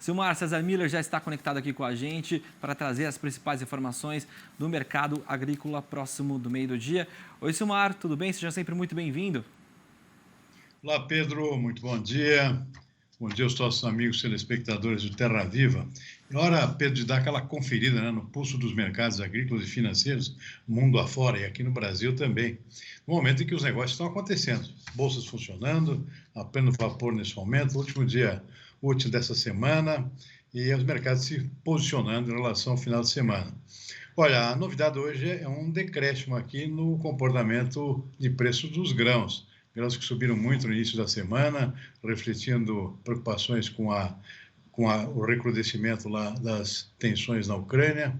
Silmar César Miller já está conectado aqui com a gente para trazer as principais informações do mercado agrícola próximo do meio do dia. Oi, Silmar, tudo bem? Seja sempre muito bem-vindo. Olá, Pedro, muito bom dia. Bom dia aos nossos amigos telespectadores do Terra Viva. É hora, Pedro, de dar aquela conferida, né, no pulso dos mercados agrícolas e financeiros, mundo afora e aqui no Brasil também. No momento em que os negócios estão acontecendo, bolsas funcionando, a pleno vapor nesse momento, último dia útil dessa semana, e os mercados se posicionando em relação ao final de semana. Olha, a novidade hoje é um decréscimo aqui no comportamento de preço dos grãos. Grãos que subiram muito no início da semana, refletindo preocupações com o recrudescimento lá das tensões na Ucrânia,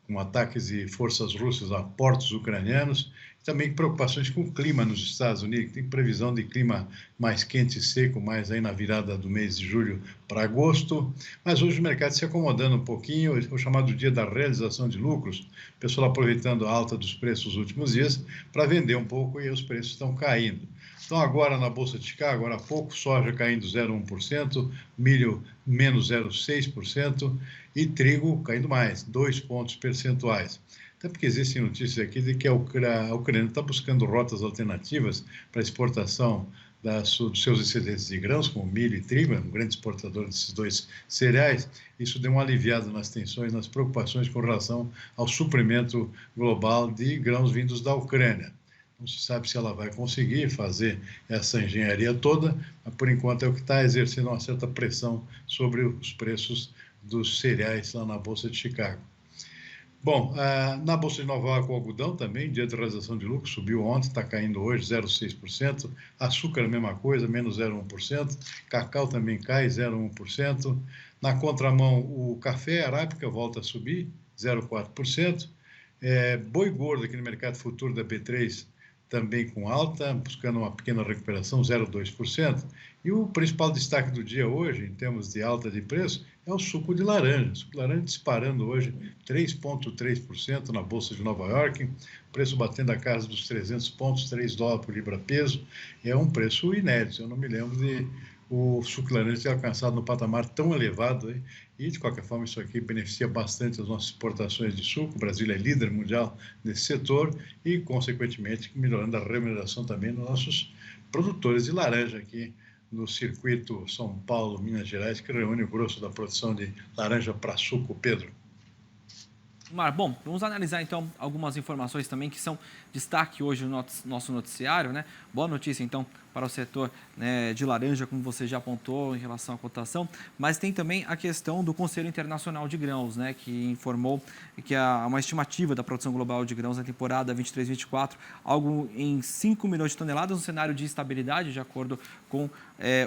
com ataques de forças russas a portos ucranianos, e também preocupações com o clima nos Estados Unidos. Tem previsão de clima mais quente e seco, mais aí na virada do mês de julho para agosto, mas hoje o mercado se acomodando um pouquinho, o chamado dia da realização de lucros, o pessoal aproveitando a alta dos preços nos últimos dias para vender um pouco e os preços estão caindo. Então, agora na Bolsa de Chicago, agora há pouco, soja caindo 0,1%, milho menos 0,6% e trigo caindo mais, 2 pontos percentuais. Até porque existem notícias aqui de que a Ucrânia está buscando rotas alternativas para exportação dos seus excedentes de grãos, como milho e trigo, é um grande exportador desses dois cereais. Isso deu uma aliviada nas tensões, nas preocupações com relação ao suprimento global de grãos vindos da Ucrânia. Não se sabe se ela vai conseguir fazer essa engenharia toda, mas por enquanto é o que está exercendo uma certa pressão sobre os preços dos cereais lá na Bolsa de Chicago. Bom, na Bolsa de Nova York, o algodão também, dia de realização de lucro, subiu ontem, está caindo hoje 0,6%. Açúcar, a mesma coisa, menos 0,1%. Cacau também cai 0,1%. Na contramão, o café arábica volta a subir 0,4%. Boi gordo aqui no mercado futuro da B3 também com alta, buscando uma pequena recuperação, 0,2%. E o principal destaque do dia hoje, em termos de alta de preço, é o suco de laranja. O suco de laranja disparando hoje 3,3% na Bolsa de Nova York, preço batendo a casa dos 300 pontos, 3 dólares por libra-peso. É um preço inédito, eu não me lembro de o suco de laranja ter alcançado no patamar tão elevado aí. E, de qualquer forma, isso aqui beneficia bastante as nossas exportações de suco. O Brasil é líder mundial nesse setor e, consequentemente, melhorando a remuneração também dos nossos produtores de laranja aqui no circuito São Paulo, Minas Gerais, que reúne o grosso da produção de laranja para suco. Pedro. Bom, vamos analisar então algumas informações também que são destaque hoje no nosso noticiário, né? Boa notícia então para o setor, né, de laranja, como você já apontou em relação à cotação, mas tem também a questão do Conselho Internacional de Grãos, né, que informou que há uma estimativa da produção global de grãos na temporada 23-24, algo em 5 milhões de toneladas, um cenário de estabilidade, de acordo com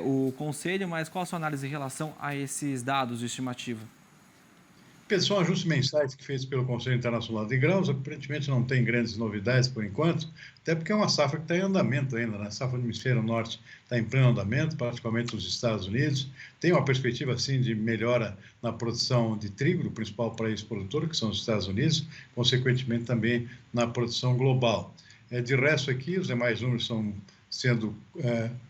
o Conselho, mas qual a sua análise em relação a esses dados de estimativa? Pedro, são ajustes mensais que feitos pelo Conselho Internacional de Grãos, aparentemente não tem grandes novidades por enquanto, até porque é uma safra que está em andamento ainda, né? A safra do hemisfério norte está em pleno andamento, particularmente nos Estados Unidos. Tem uma perspectiva, assim, de melhora na produção de trigo, do principal país produtor, que são os Estados Unidos, consequentemente também na produção global. De resto aqui, os demais números são sendo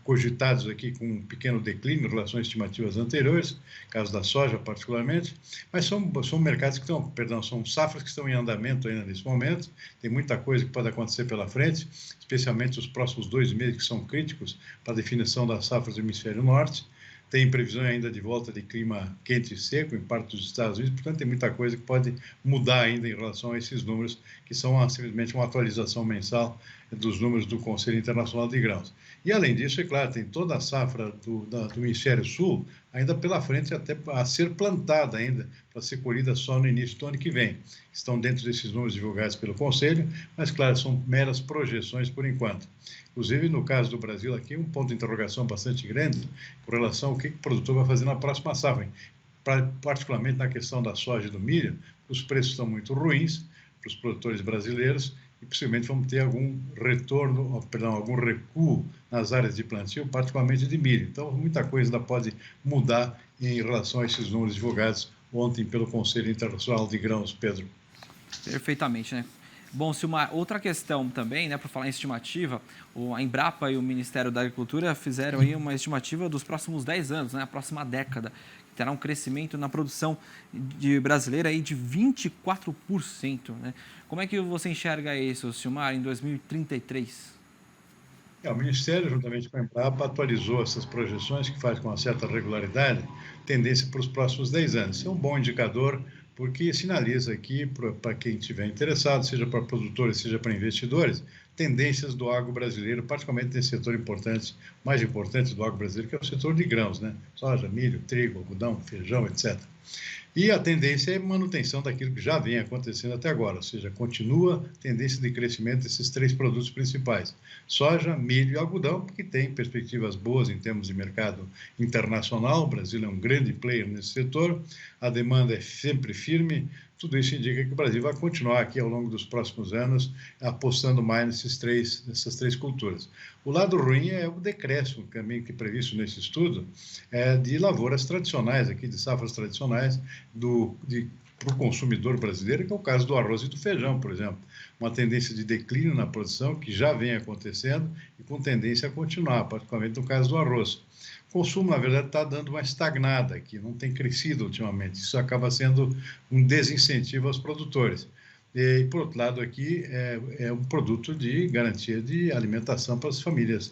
cogitados aqui com um pequeno declínio em relação às estimativas anteriores, caso da soja particularmente, mas são mercados que estão, são safras que estão em andamento ainda nesse momento, tem muita coisa que pode acontecer pela frente, especialmente os próximos 2 meses que são críticos para a definição das safras do hemisfério norte. Tem previsão ainda de volta de clima quente e seco em parte dos Estados Unidos, portanto tem muita coisa que pode mudar ainda em relação a esses números, que são simplesmente uma atualização mensal dos números do Conselho Internacional de Grãos. E além disso, é claro, tem toda a safra do Hemisfério Sul ainda pela frente, até a ser plantada ainda, para ser colhida só no início do ano que vem. Estão dentro desses números divulgados pelo Conselho, mas claro, são meras projeções por enquanto. Inclusive, no caso do Brasil aqui, um ponto de interrogação bastante grande com relação ao que o produtor vai fazer na próxima safra, particularmente na questão da soja e do milho. Os preços estão muito ruins para os produtores brasileiros e possivelmente vamos ter algum retorno, algum recuo nas áreas de plantio, particularmente de milho. Então, muita coisa ainda pode mudar em relação a esses números divulgados ontem pelo Conselho Internacional de Grãos, Pedro. Perfeitamente, né? Bom, Silmar, outra questão também, né, para falar em estimativa, a Embrapa e o Ministério da Agricultura fizeram aí uma estimativa dos próximos 10 anos, né, a próxima década, que terá um crescimento na produção brasileira aí de 24%. Né? Como é que você enxerga isso, Silmar, em 2033? O Ministério, juntamente com a Embrapa, atualizou essas projeções, que faz com uma certa regularidade, tendência para os próximos 10 anos. Isso é um bom indicador, porque sinaliza aqui, para quem estiver interessado, seja para produtores, seja para investidores, tendências do agro brasileiro, particularmente nesse setor importante, mais importante do agro brasileiro, que é o setor de grãos, né? Soja, milho, trigo, algodão, feijão, etc. E a tendência é manutenção daquilo que já vem acontecendo até agora, ou seja, continua a tendência de crescimento desses três produtos principais: soja, milho e algodão, porque tem perspectivas boas em termos de mercado internacional. O Brasil é um grande player nesse setor, a demanda é sempre firme. Tudo isso indica que o Brasil vai continuar aqui ao longo dos próximos anos apostando mais nessas três culturas. O lado ruim é o decréscimo, caminho que é previsto nesse estudo, de lavouras tradicionais, aqui de safras tradicionais, para o consumidor brasileiro, que é o caso do arroz e do feijão, por exemplo. Uma tendência de declínio na produção que já vem acontecendo e com tendência a continuar, particularmente no caso do arroz. O consumo, na verdade, está dando uma estagnada aqui, não tem crescido ultimamente. Isso acaba sendo um desincentivo aos produtores. E, por outro lado, aqui é um produto de garantia de alimentação para as famílias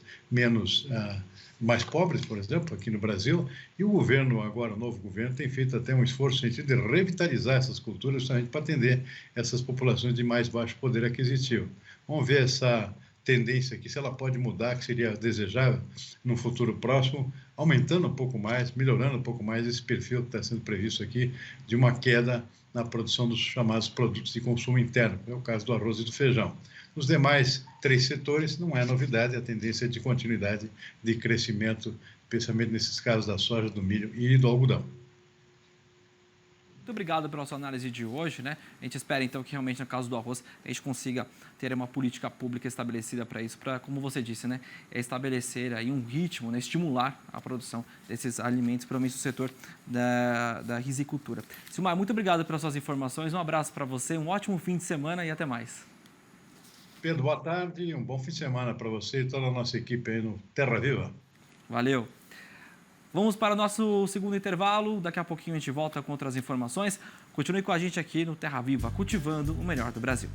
mais pobres, por exemplo, aqui no Brasil. E o governo, agora o novo governo, tem feito até um esforço no sentido de revitalizar essas culturas, justamente para atender essas populações de mais baixo poder aquisitivo. Vamos ver essa tendência aqui, se ela pode mudar, que seria desejável no futuro próximo, aumentando um pouco mais, melhorando um pouco mais esse perfil que está sendo previsto aqui, de uma queda na produção dos chamados produtos de consumo interno, é o caso do arroz e do feijão. Nos demais três setores não é novidade, a tendência é de continuidade de crescimento, especialmente nesses casos da soja, do milho e do algodão. Muito obrigado pela sua análise de hoje, né? A gente espera, então, que realmente, no caso do arroz, a gente consiga ter uma política pública estabelecida para isso, para, como você disse, né, estabelecer aí um ritmo, né, estimular a produção desses alimentos, principalmente no setor da risicultura. Silmar, muito obrigado pelas suas informações, um abraço para você, um ótimo fim de semana e até mais. Pedro, boa tarde e um bom fim de semana para você e toda a nossa equipe aí no Terra Viva. Valeu! Vamos para o nosso segundo intervalo. Daqui a pouquinho a gente volta com outras informações. Continue com a gente aqui no Terra Viva, cultivando o melhor do Brasil.